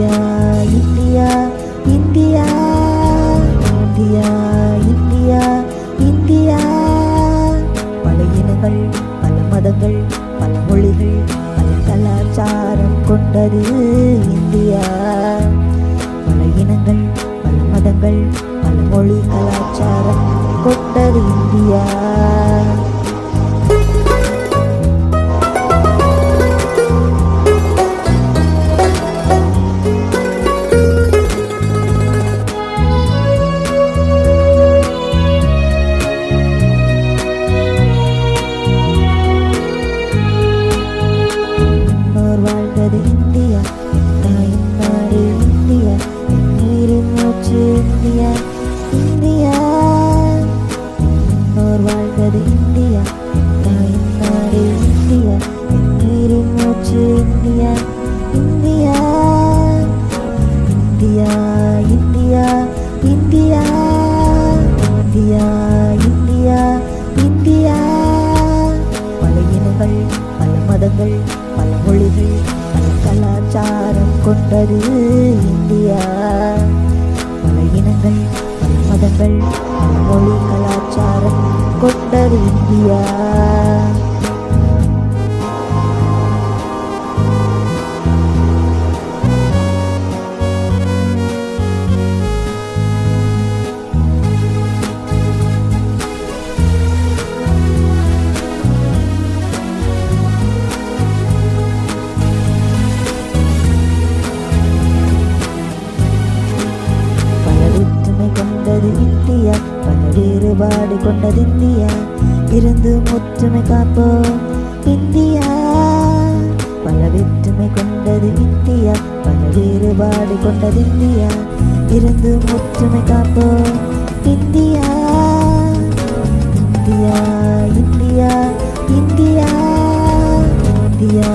India India India India India India. பல இனங்கள், பல மதங்கள், பல மொழிகள், பல கலாச்சாரம் கொண்டது இந்தியா. பல இனங்கள், பல மதங்கள், பல மொழி கலாச்சாரம் கொண்டது இந்தியா. வாழ்ந்தது இந்தியா, தாயின் நாடு இந்தியா, நீரின் மூச்சு இந்தியா இந்தியா. முன்னோர் வாழ்ந்தது இந்தியா, தாயின் நாடு இந்தியா, நீரின் மூச்சு India India. India India India India India India. பல இனங்கள், பல மதங்கள், பல மொழிகள், பல கலாச்சாரம் கொண்டது இந்தியா. பல இனங்கள், பல மதங்கள், பல மொழி கலாச்சாரம் கொண்டது இந்தியா. இந்தியா பல வேறுபாடு கொண்டது இந்தியா, இருந்து ஒற்றுமை காப்போம் இந்தியா. பல வேற்றுமை கொண்டது இந்தியா, பல வேறுபாடு கொண்டது இந்தியா, இருந்து ஒற்றுமை காப்போம் India. India India India India